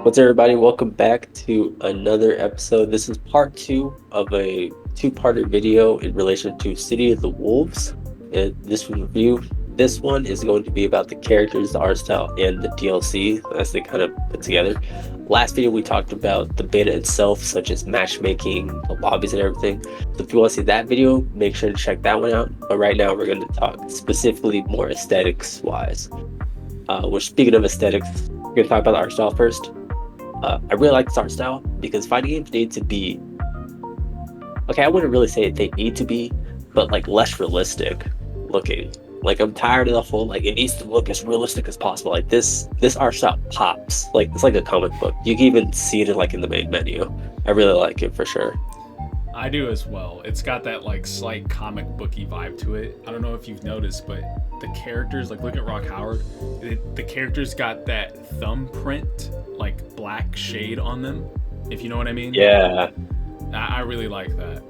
What's up, everybody? Welcome back to another episode. This is part two of a two-parter video in relation to City of the Wolves. And this review, this one is going to be about the characters, the art style, and the DLC as they kind of put together. Last video we talked about the beta itself, such as matchmaking, the lobbies, and everything. So if you want to see that video, make sure to check that one out. But right now we're going to talk specifically more aesthetics-wise. We're speaking of aesthetics. We're going to talk about the art style first. I really like this art style because fighting games need to be, okay, I wouldn't really say they need to be, but like less realistic looking. Like I'm tired of the whole, like it needs to look as realistic as possible. Like this art style pops. Like it's like a comic book. You can even see it in the main menu. I really like it for sure. I do as well. It's got that like slight comic booky vibe to it. I don't know if you've noticed, but the characters, like look at Rock Howard, the characters got that thumbprint, like black shade on them, if you know what I mean. Yeah. I really like that.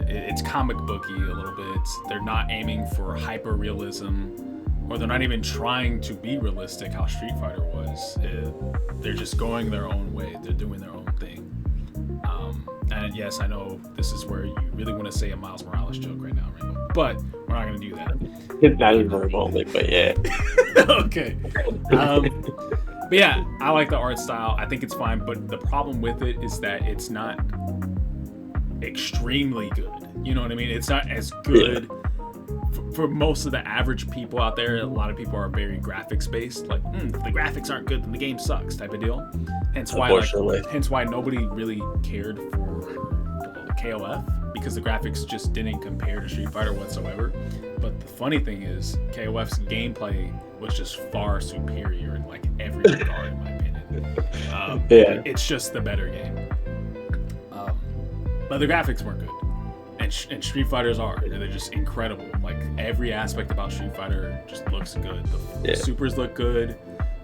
It's comic booky a little bit. They're not aiming for hyper realism, or they're not even trying to be realistic how Street Fighter was. They're just going their own way. They're doing their own thing. And yes, I know this is where you really want to say a Miles Morales joke right now, Rainbow, but we're not going to do that. Not even remotely, but yeah. Okay. But yeah, I like the art style. I think it's fine, but the problem with it is that it's not extremely good. You know what I mean? It's not as good for most of the average people out there. A lot of people are very graphics based. Like, if the graphics aren't good, then the game sucks type of deal. Hence why nobody really cared for KOF, because the graphics just didn't compare to Street Fighter whatsoever. But the funny thing is, KOF's gameplay was just far superior in like every regard, in my opinion. It's just the better game. But the graphics weren't good. And Street Fighters are. They're just incredible. Like every aspect about Street Fighter just looks good. The supers look good.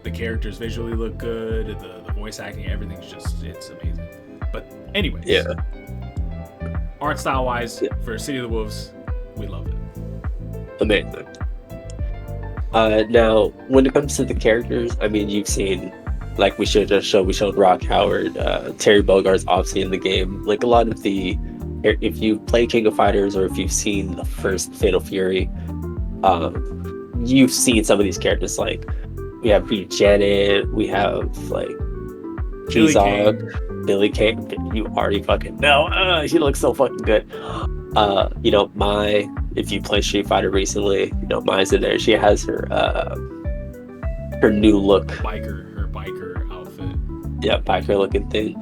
The characters visually look good. The voice acting, everything's it's amazing. But anyways, art style wise, for City of the Wolves, we love it. Amazing. Now, when it comes to the characters, I mean, you've seen, like we showed Rock Howard, Terry Bogart's obviously in the game. Like a lot of the, if you play King of Fighters or if you've seen the first Fatal Fury, you've seen some of these characters. Like we have Janet, we have like Billy Kane. You already fucking know. He looks so fucking good. Mai, if you play Street Fighter recently, Mai's in there. She has her new look. Her biker outfit. Yeah, biker looking thing.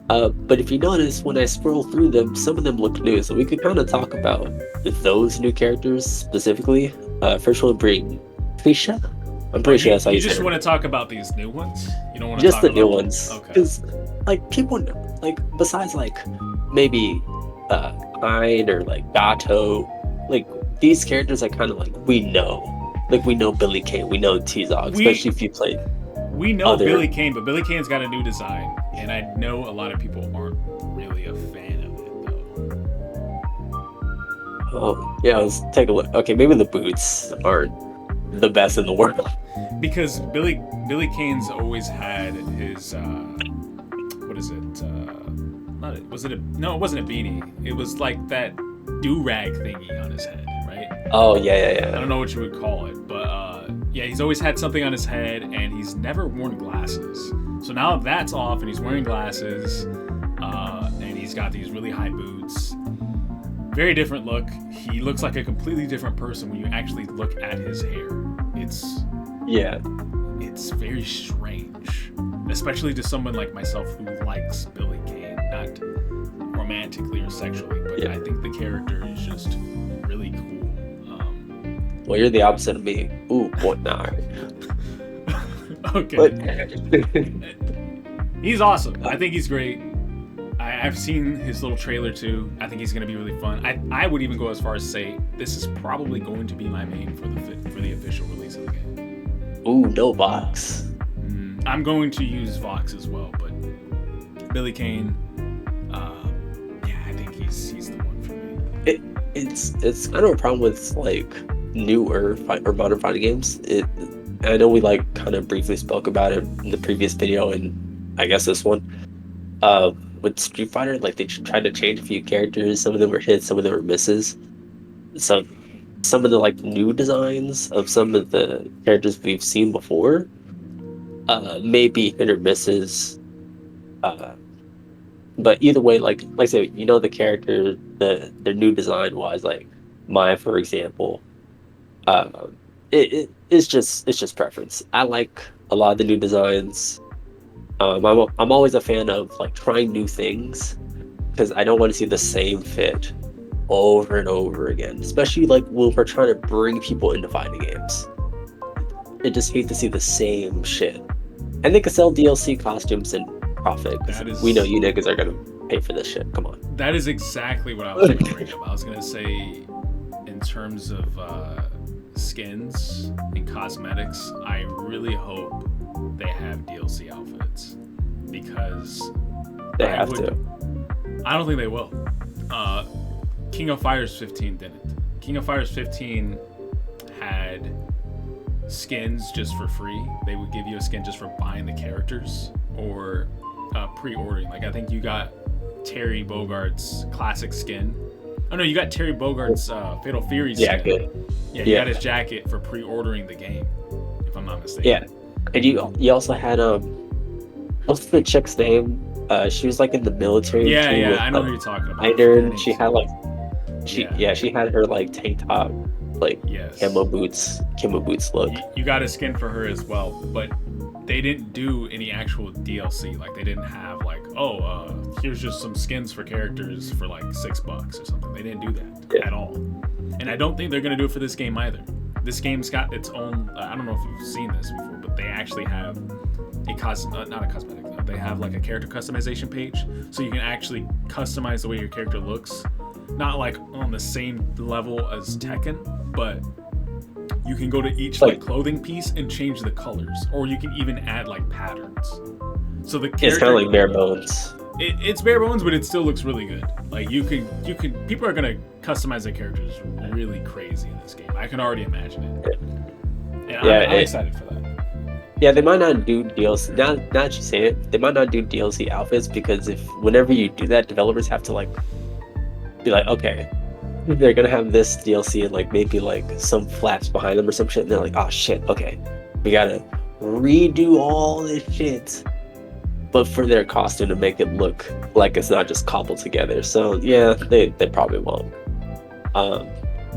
But if you notice, when I scroll through them, some of them look new. So we could kind of talk about those new characters specifically. First we'll bring Trisha. I'm pretty sure that's how you just want to talk about these new ones? You don't want to just talk the about new ones. Okay. Because like people like besides like maybe Pine or like Gato, like these characters are kind of like we know Billy Kane, we know T-Zog, especially if you play. We know Billy Kane, but Billy Kane's got a new design, and I know a lot of people aren't really a fan of it though. Oh yeah, let's take a look. Okay, maybe the boots aren't the best in the world. Because Billy Kane's always had his what is it? It wasn't a beanie. It was like that do-rag thingy on his head, right? Oh yeah. I don't know what you would call it, but he's always had something on his head, and he's never worn glasses. So now that's off, and he's wearing glasses, and he's got these really high boots. Very different look. He looks like a completely different person when you actually look at his hair. It's very strange, especially to someone like myself who likes Billy Kane, not romantically or sexually, but I think the character is just really cool. Well, you're the opposite of me. Ooh, boy, nah. Okay. He's awesome. I think he's great. I've seen his little trailer too. I think he's going to be really fun. I would even go as far as say this is probably going to be my main for the official release of the game. Ooh, no Vox. I'm going to use Vox as well, but Billy Kane, I think he's the one for me. It's kind of a problem with like newer or modern fighting games. I know we like kind of briefly spoke about it in the previous video, and I guess this one. With Street Fighter, like they tried to change a few characters. Some of them were hits, some of them were misses. So some of the like new designs of some of the characters we've seen before, maybe hit or misses. Uh, but either way, like I said, you know the character, their new design was like Maya, for example. It's just preference. I like a lot of the new designs. I'm always a fan of like trying new things because I don't want to see the same fit over and over again, especially like when we're trying to bring people into fighting games. I just hate to see the same shit. And they could sell DLC costumes and profit. We know you niggas are gonna pay for this shit. Come on. That is exactly what I was going to bring up. I was going to say, in terms of skins and cosmetics, I really hope they have DLC outfits because they have to. I don't think they will. King of Fighters 15 didn't. King of Fighters 15 had skins just for free. They would give you a skin just for buying the characters or pre-ordering. Like I think you got Terry Bogart's classic skin. Oh no, you got Terry Bogart's Fatal Fury skin. Jacket. Yeah, you got his jacket for pre-ordering the game, if I'm not mistaken. Yeah, and you also had what's the chick's name? She was like in the military. Yeah, too, yeah, with, I know who you're talking about. And she had like she had her like tank top, like camo boots look. You got a skin for her as well, but they didn't do any actual DLC. Like they didn't have like, here's just some skins for characters for like $6 or something. They didn't do that at all. And I don't think they're gonna do it for this game either. This game's got its own. I don't know if you've seen this before, but they actually have not a cosmetic. They have like a character customization page, so you can actually customize the way your character looks. Not like on the same level as Tekken, but you can go to each like clothing piece and change the colors, or you can even add like patterns. So the character, it's kind of like bare bones. It's bare bones, but it still looks really good. Like you can people are gonna customize their characters really crazy in this game. I can already imagine it. And I'm excited for that. Yeah, they might not do DLC. Now that you say it, they might not do DLC outfits because whenever you do that, developers have to like be like, okay, they're gonna have this DLC and like maybe like some flaps behind them or some shit, and they're like, oh shit, okay, we gotta redo all this shit, but for their costume to make it look like it's not just cobbled together. So yeah, they probably won't.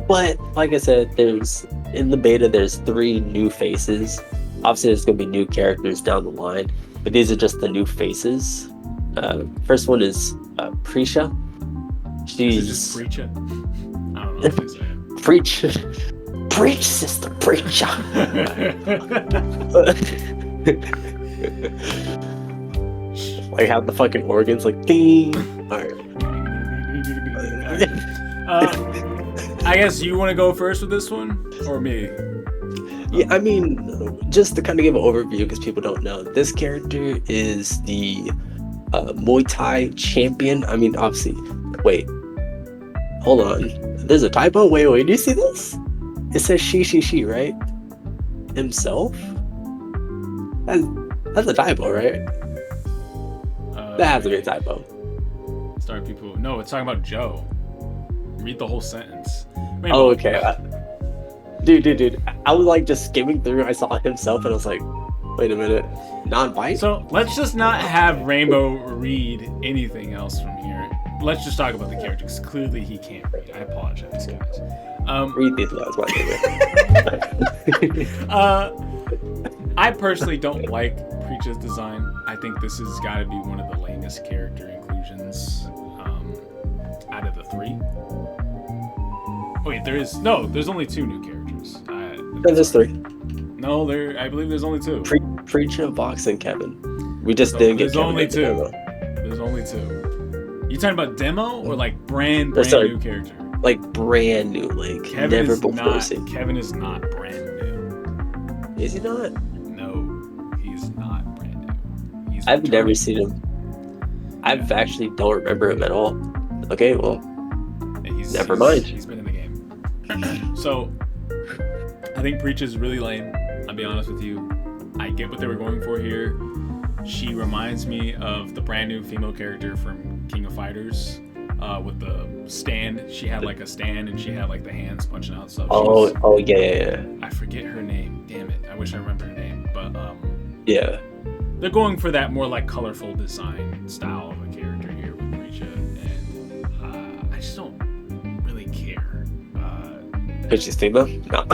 But like I said, in the beta there's 3 new faces. Obviously there's gonna be new characters down the line, but these are just the new faces. First one is Prisha. She's just Preacher. I don't know if it's that. Preach, sister, preacher. Like have the fucking organs like ding. I guess you want to go first with this one, or me? Yeah, I mean, just to kind of give an overview because people don't know, this character is the Muay Thai champion. I mean, obviously, wait, hold on. There's a typo. Wait, do you see this? It says she, right? Himself? That's a typo, right? That has to be a typo. Sorry, people. No, it's talking about Joe. Read the whole sentence. Oh, okay. Dude. I was like just skimming through. I saw himself and I was like, wait a minute. Non-bite? So let's just not have Rainbow read anything else from here. Let's just talk about the character because clearly he can't read. I apologize, guys. Read these lines, my favorite. I personally don't like Preach's design. I think this has got to be one of the lamest character inclusions out of the 3. Wait, there's only 2 new characters. There's 3. No, I believe there's only 2. Preacher, Vox, and Kevin. We just didn't get Kevin. There's only 2. You talking about demo or like brand new character? Like brand new, like Kevin never before seen. Kevin is not brand new. Is he not? No, he's not brand new. I've never seen him. I actually don't remember him at all. Okay, well, never mind. He's been in the game. So, I think Preach is really lame. I'll be honest with you. I get what they were going for here. She reminds me of the brand new female character from King of Fighters, with the stand. She had like a stand and she had like the hands punching out stuff. Oh yeah. I forget her name. Damn it! I wish I remember her name. But yeah, they're going for that more like colorful design style of a character here with Risha, and I just don't really care. Because she's female? No.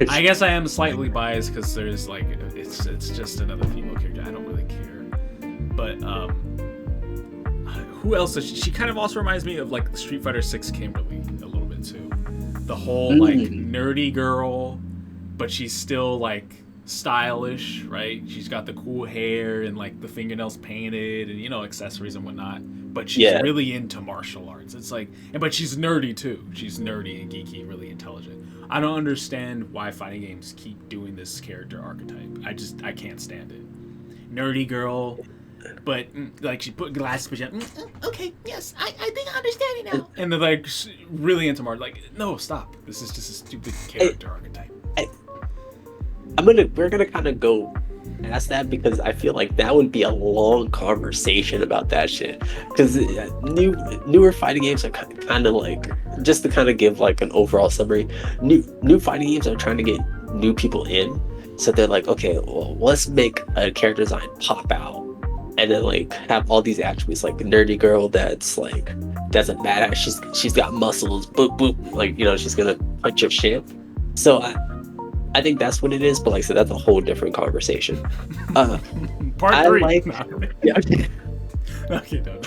I guess I am slightly biased because there's like it's just another female character. I don't really care. But who else? She kind of also reminds me of like the Street Fighter 6 Kimberly a little bit too. The whole like nerdy girl, but she's still like stylish, right? She's got the cool hair and like the fingernails painted and, you know, accessories and whatnot. But she's really into martial arts. It's like, but she's nerdy too. She's nerdy and geeky and really intelligent. I don't understand why fighting games keep doing this character archetype. I can't stand it. Nerdy girl, but like she put glasses, but she's okay, yes, I think I understand it now. And they're like really into martial. Like, no, stop. This is just a stupid character archetype. We're gonna kind of go past that because I feel like that would be a long conversation about that shit. Because newer fighting games are kind of like, just to kind of give like an overall summary, new fighting games are trying to get new people in. So they're like, okay, well, let's make a character design pop out, and then like have all these attributes, like a nerdy girl that's like doesn't matter. She's got muscles, boop boop, like, you know, she's gonna punch your shit. So I think that's what it is, but like I said, that's a whole different conversation. Part 3. Like, yeah. Okay, no.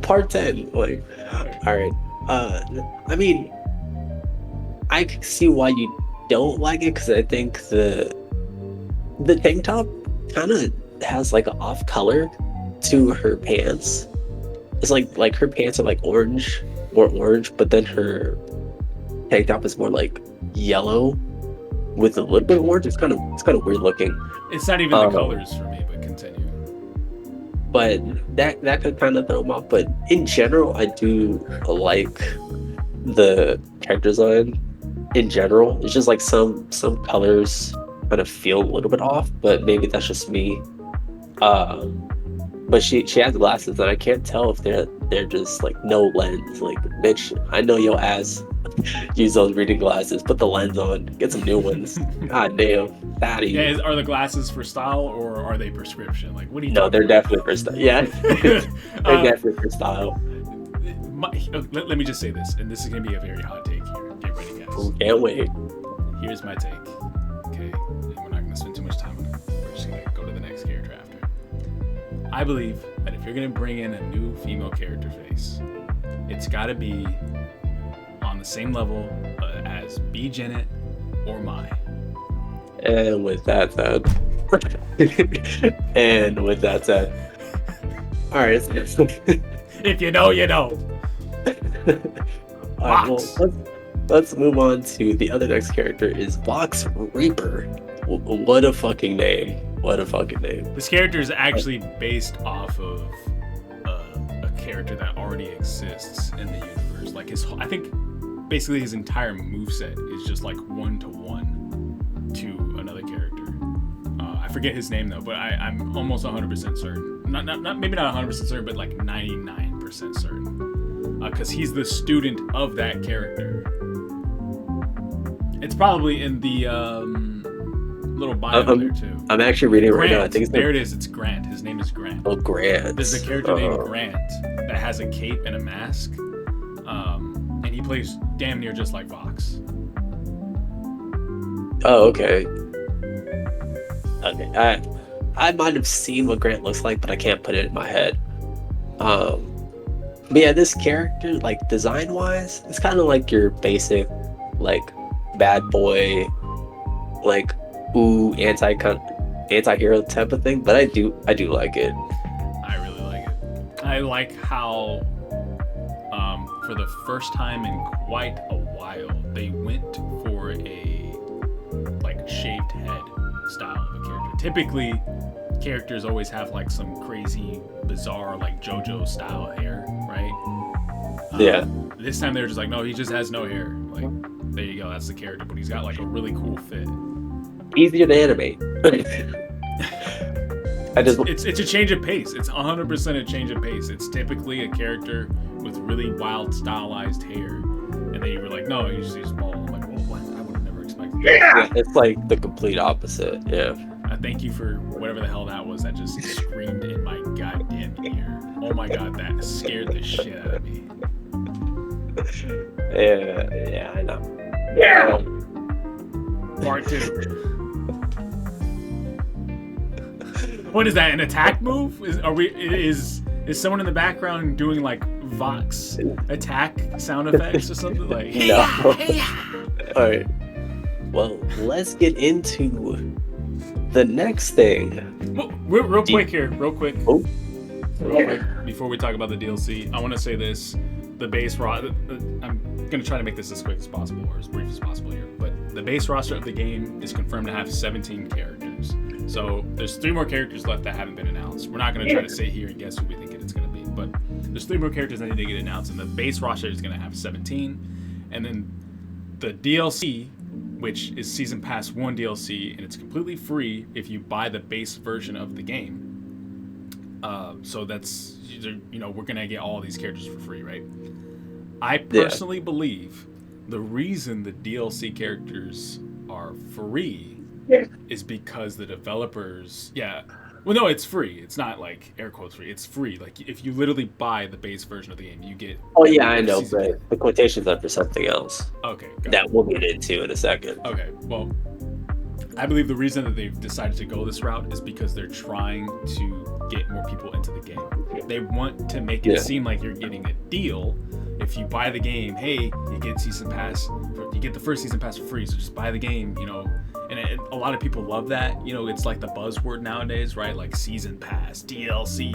Part 10. Like, all right. I mean, I can see why you don't like it, because I think the tank top kind of has like an off color to her pants. It's like her pants are like orange, but then her tank top is more like yellow with a little bit of orange. It's kind of weird looking. It's not even the colors for me, but continue. But that could kind of throw them off. But in general, I do like the character design. In general, it's just like some colors kind of feel a little bit off, but maybe that's just me. But she has glasses, and I can't tell if they're just like no lens. Like, bitch, I know your ass. Use those reading glasses. Put the lens on. Get some new ones. God damn, fatty. Yeah, are the glasses for style or are they prescription? Like, what do you? No, they're definitely for style. Yeah, they're definitely for style. Let me just say this, and this is gonna be a very hot take here. Get ready, guys. Can't wait. Here's my take. Okay, and we're not gonna spend too much time on it. We're just gonna go to the next character after. I believe that if you're gonna bring in a new female character face, it's gotta be on the same level as B. Janet or Mai. And with that said, all right. If you know, you know. All right, well, let's move on to the other next character. Is Vox Reaper. What a fucking name! What a fucking name! This character is actually based off of a character that already exists in the universe. Like I think basically his entire moveset is just like 1-to-1 to another character. I forget his name though, but I'm almost 100% certain. Not maybe not 100% certain, but like 99% certain. Because he's the student of that character. It's probably in the little bio there too. I'm actually reading it right now. I think there it is. It's Grant. His name is Grant. Oh, Grant. There's a character named Grant that has a cape and a mask. And he plays damn near just like Vox. Oh, okay. Okay, I might have seen what Grant looks like, but I can't put it in my head. But yeah, this character, like design-wise, it's kind of like your basic, like bad boy, like anti-hero type of thing. But I do like it. I really like it. I like how, for the first time in quite a while, they went for a like shaved head style of a character. Typically, characters always have like some crazy, bizarre, like JoJo style hair, right? Yeah. This time they were just like, no, he just has no hair. Like, there you go, that's the character. But he's got like a really cool fit. Easier to animate. It's a change of pace. It's 100% a change of pace. It's typically a character with really wild stylized hair, and then you were like, no, he's small. I'm like, well, what? I would have never expected that. Yeah, it's like the complete opposite. Yeah. Thank you for whatever the hell that was that just screamed in my goddamn ear. Oh my god, that scared the shit out of me. Yeah, I know. Yeah. Part 2. What is that? An attack move? Is someone in the background doing like Vox attack sound effects or something like? No. All right. Well, let's get into the next thing. Real quick here, real quick. Oh. Real quick, before we talk about the DLC, I want to say this: the base roster. I'm gonna try to make this as quick as possible or as brief as possible here. But the base roster of the game is confirmed to have 17 characters. So there's 3 more characters left that haven't been announced. We're not gonna try to sit here and guess who we think it's gonna be, but there's 3 more characters that need to get announced, and the base roster is gonna have 17, and then the DLC, which is Season Pass 1 DLC, and it's completely free if you buy the base version of the game. So that's, we're going to get all these characters for free, right? I personally believe the reason the DLC characters are free is because the developers, well, no, it's free. It's not like air quotes free. It's free. Like if you literally buy the base version of the game, you get. Oh yeah, I know, but the quotations are for something else. Okay. That we'll get into in a second. Okay. Well, I believe the reason that they've decided to go this route is because they're trying to get more people into the game. They want to make it seem like you're getting a deal. If you buy the game, hey, you get season pass. You get the first season pass for free. So just buy the game, And a lot of people love that. It's like the buzzword nowadays, right? Like season pass, DLC,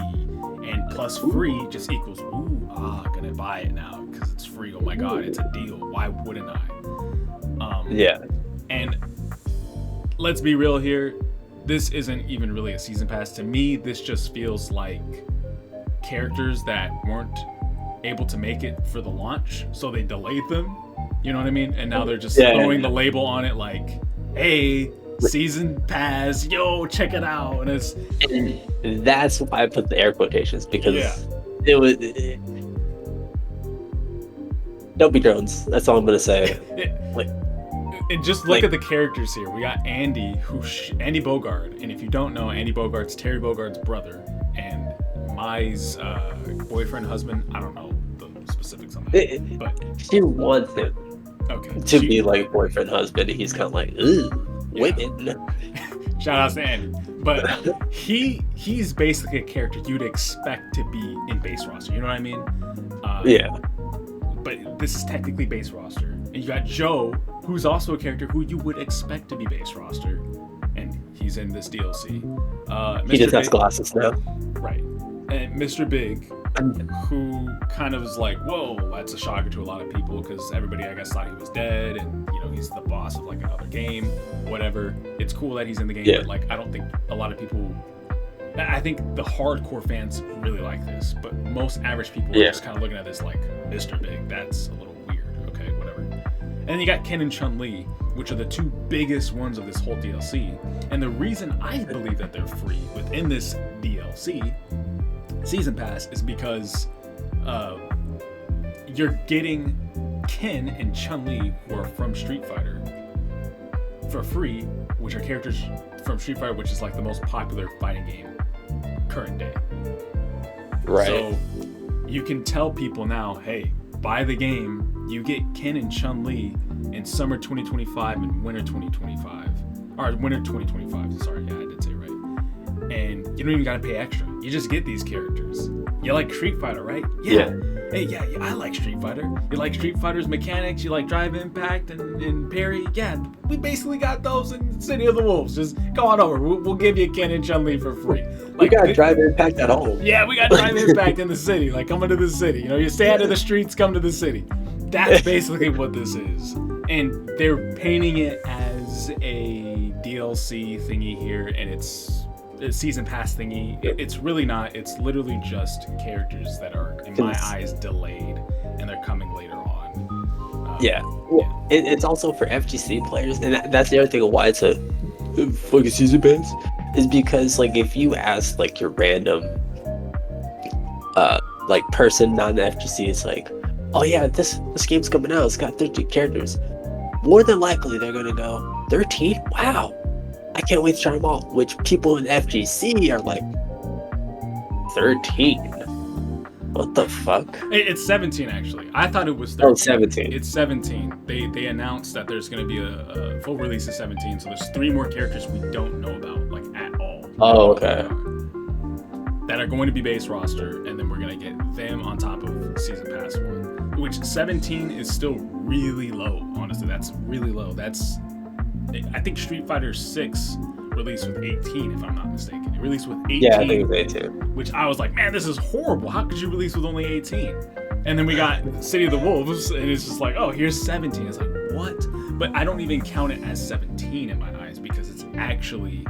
and plus free just equals, gonna buy it now because it's free. Oh my god, it's a deal. Why wouldn't I? And let's be real here. This isn't even really a season pass. To me, this just feels like characters that weren't able to make it for the launch, so they delayed them. You know what I mean? And now they're just throwing the label on it like, hey, season pass, yo, check it out. And that's why I put the air quotations, because it was don't be drones. That's all I'm gonna say. And just look at the characters here. We got Andy, Andy Bogard, and if you don't know, Andy Bogart's Terry Bogard's brother, and Mai's boyfriend, husband. I don't know the specifics on that, but she wants him. Okay. To be like boyfriend, husband. He's kind of like, women. Shout out to Andy. But he's basically a character you'd expect to be in base roster. You know what I mean? But this is technically base roster. And you got Joe, who's also a character who you would expect to be base roster. And he's in this DLC. He just has glasses now. Right. And Mr. Big, who kind of was like, whoa, that's a shocker to a lot of people because everybody, I guess, thought he was dead, and he's the boss of like another game, whatever. It's cool that he's in the game, but like I don't think a lot of people. I think the hardcore fans really like this, but most average people are just kind of looking at this like, Mr. Big, that's a little weird. Okay, whatever. And then you got Ken and Chun-Li, which are the 2 biggest ones of this whole DLC. And the reason I believe that they're free within this DLC season pass is because you're getting Ken and Chun-Li, who are from Street Fighter, for free, which are characters from Street Fighter, which is like the most popular fighting game current day. Right. So you can tell people now, hey, buy the game, you get Ken and Chun-Li in summer 2025 and winter 2025. Or winter 2025, sorry, I did say it right. And you don't even gotta pay extra. You just get these characters. You like Street Fighter, right? Yeah. Hey, yeah, I like Street Fighter. You like Street Fighter's mechanics, you like Drive Impact and Parry. Yeah, we basically got those in City of the Wolves. Just go on over. We'll give you Ken and Chun-Li for free. We got Drive Impact at home. Yeah, we got Drive Impact in the city. Like, come into the city. You stay out of the streets, come to the city. That's basically what this is. And they're painting it as a DLC thingy here, and it's a season pass thingy. It's really not. It's literally just characters that are, in my eyes, delayed, and they're coming later on. It's also for FGC players, and that's the other thing of why it's a fucking season pass. is because like if you ask like your random like person not an FGC, it's like, oh yeah, this game's coming out, it's got 13 characters. More than likely they're gonna go 13. Wow, I can't wait to try them all. Which people in FGC are like 13. What the fuck? It's 17 actually. I thought it was 13. Oh, 17. It's 17. They announced that there's going to be a full release of 17. So there's 3 more characters we don't know about like at all. Oh, okay. That are going to be base roster, and then we're going to get them on top of Season Pass 1. Which 17 is still really low. Honestly, that's really low. I think Street Fighter 6 released with 18, if I'm not mistaken. It released with 18. Yeah, I think it was 18. Which I was like, man, this is horrible. How could you release with only 18? And then we got City of the Wolves, and it's just like, oh, here's 17. It's like, what? But I don't even count it as 17 in my eyes because it's actually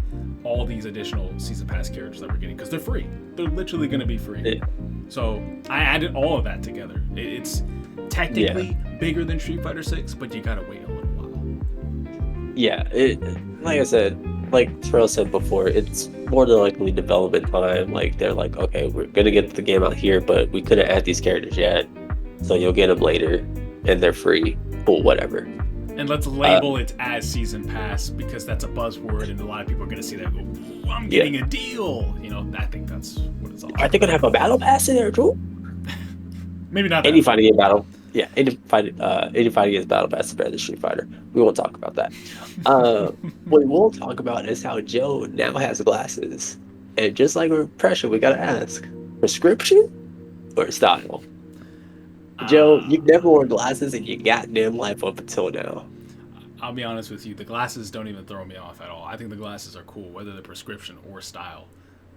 all these additional Season Pass characters that we're getting because they're free. They're literally going to be free. Yeah. So I added all of that together. It's technically bigger than Street Fighter 6, but you got to wait a little while. Yeah, like I said, like Terrell said before, it's more than likely development time. Like they're like, okay, we're gonna get the game out here, but we couldn't add these characters yet, so you'll get them later, and they're free. Cool, whatever. And let's label it as Season Pass because that's a buzzword, and a lot of people are gonna see that. And go, I'm getting a deal. You know, I think that's what it's all about. Are they gonna have a battle pass in there too? Maybe not. Any fighting game battle. Yeah, any fighting games battle pass is better than Street Fighter. We won't talk about that. What we will talk about is how Joe now has glasses, and just like with pressure, we gotta ask: prescription or style? Joe, you've never worn glasses in your goddamn life up until now. I'll be honest with you, the glasses don't even throw me off at all. I think the glasses are cool, whether they're prescription or style.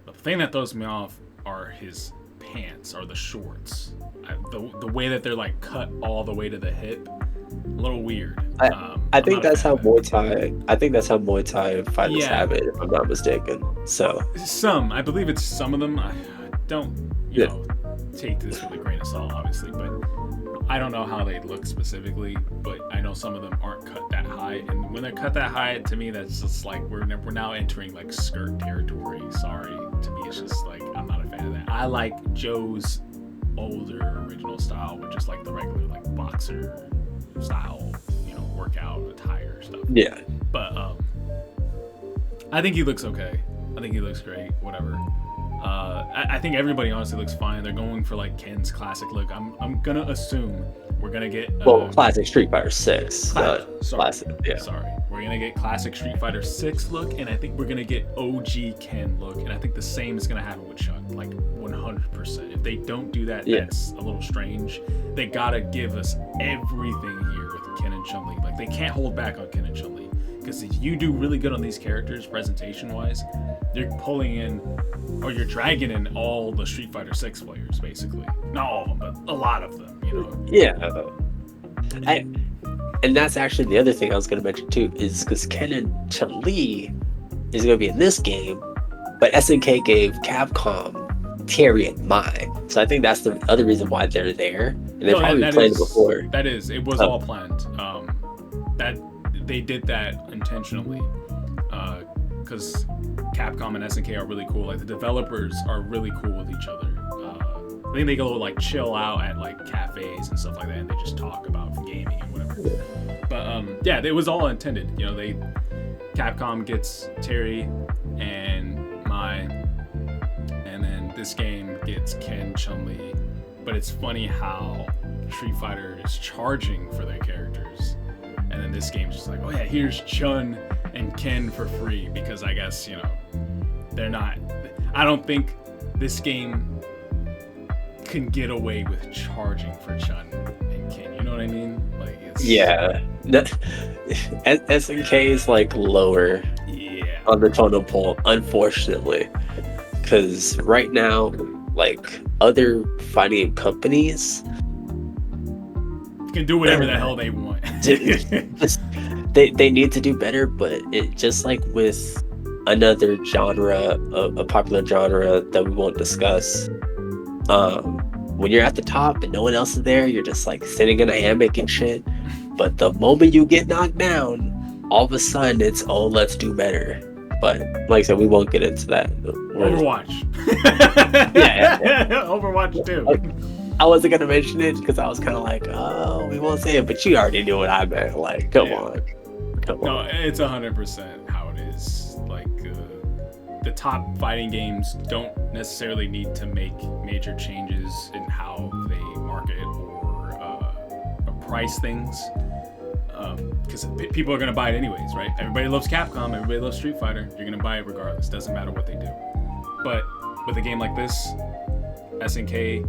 But the thing that throws me off are his pants or the shorts. The way that they're like cut all the way to the hip, a little weird. I think that's how Muay Thai. I think that's how Muay Thai fighters have it, if I'm not mistaken. So I believe it's some of them. I don't, know, take this with a grain of salt, obviously, but I don't know how they look specifically. But I know some of them aren't cut that high, and when they're cut that high, to me, that's just like we're now entering like skirt territory. Sorry, to me, it's just like I'm not a fan of that. I like Joe's older original style, which is like the regular like boxer style, workout attire stuff. Yeah. But I think he looks okay. I think he looks great. Whatever. I think everybody honestly looks fine. They're going for like Ken's classic look. I'm gonna assume we're gonna get classic Street Fighter 6. Classic. Yeah. Sorry. We're gonna get classic Street Fighter 6 look, and I think we're gonna get OG Ken look, and I think the same is gonna happen with Chun, like 100%. If they don't do that, that's a little strange. They gotta give us everything here with Ken and Chun-Li. Like they can't hold back on Ken and Chun-Li, because if you do really good on these characters presentation-wise, you're pulling in, or you're dragging in all the Street Fighter 6 players, basically. Not all of them, but a lot of them, Yeah. And that's actually the other thing I was going to mention too, is because Ken and Chun-Li is going to be in this game, but SNK gave Capcom Terry and Mai. So I think that's the other reason why they're there. And they probably planned it before. It was all planned. That they did that intentionally. Because Capcom and SNK are really cool. Like the developers are really cool with each other. I think they go like chill out at like cafes and stuff like that, and they just talk about gaming and whatever. But it was all intended. Capcom gets Terry and Mai, and then this game gets Ken, Chun-Li. But it's funny how Street Fighter is charging for their characters, and then this game's just like, oh yeah, here's Chun and Ken for free, because I guess they're not. I don't think this game can get away with charging for Chun and Ken. You know what I mean? Like, SNK is like lower on the totem pole, unfortunately, because right now, like other fighting companies can do whatever the hell they want. They need to do better, but it just like with another genre, a popular genre that we won't discuss. When you're at the top and no one else is there, you're just like sitting in a hammock and shit. But the moment you get knocked down, all of a sudden it's, oh, let's do better. But like I said, we won't get into that. Overwatch. Yeah. Overwatch too. I wasn't gonna mention it because I was kind of like, oh, we won't say it, but you already knew what I meant. Like, come on. No, it's 100% how it is. Like, the top fighting games don't necessarily need to make major changes in how they market or price things, because people are gonna buy it anyways, right? Everybody loves Capcom. Everybody loves Street Fighter. You're gonna buy it regardless. Doesn't matter what they do. But with a game like this, SNK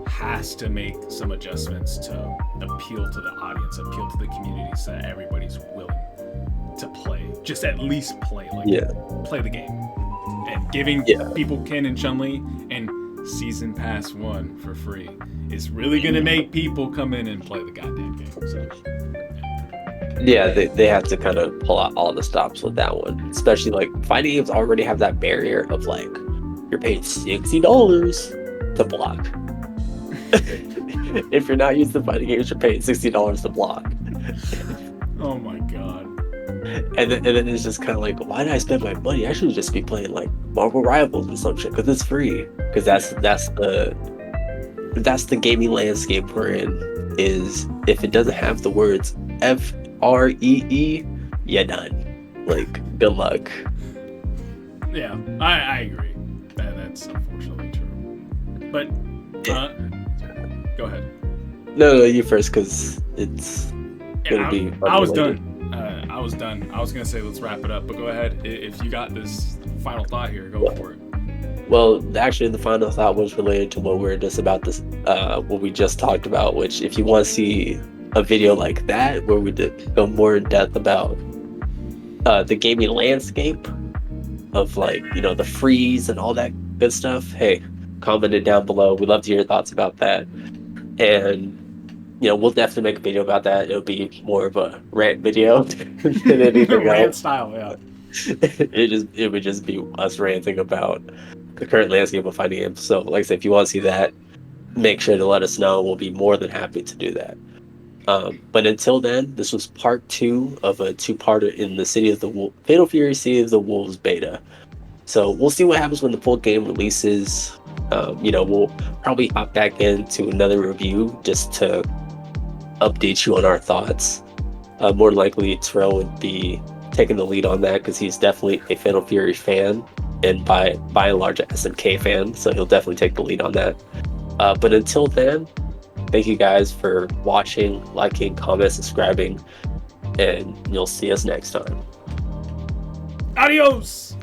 has to make some adjustments to appeal to the audience, appeal to the community, so that everybody's willing to play. Just at least play, play the game. And giving people Ken and Chun-Li and Season Pass 1 for free is really gonna make people come in and play the goddamn game. So, yeah, they have to kind of pull out all the stops with that one. Especially like fighting games already have that barrier of like you're paying $60 to block. If you're not used to fighting games, you're paying $60 to block. Oh my god. And then it's just kind of like, why did I spend my money? I should just be playing like Marvel Rivals or some shit because it's free. Because that's the gaming landscape we're in. Is if it doesn't have the words FREE, you're done. Like, good luck. Yeah, I agree. That's unfortunately true. But go ahead. No, you first, because it's gonna be. I was done. I was done. I was gonna say let's wrap it up, but go ahead. If you got this final thought here, go for it. Well, actually, the final thought was related to what we're just about this, what we just talked about. Which, if you want to see a video like that, where we did go more in depth about the gaming landscape of like the freeze and all that good stuff, hey, comment it down below. We'd love to hear your thoughts about that, and we'll definitely make a video about that. It'll be more of a rant video than anything rant else. style, yeah. It would just be us ranting about the current landscape of fighting games. So, like I said, if you want to see that, make sure to let us know. We'll be more than happy to do that. But until then, this was part 2 of a 2-parter in the Fatal Fury City of the Wolves beta. So we'll see what happens when the full game releases. We'll probably hop back into another review just to update you on our thoughts. More likely, Terrell would be taking the lead on that because he's definitely a Fatal Fury fan and by and large a SNK fan, so he'll definitely take the lead on that. But until then, thank you guys for watching, liking, commenting, subscribing, and you'll see us next time. Adios!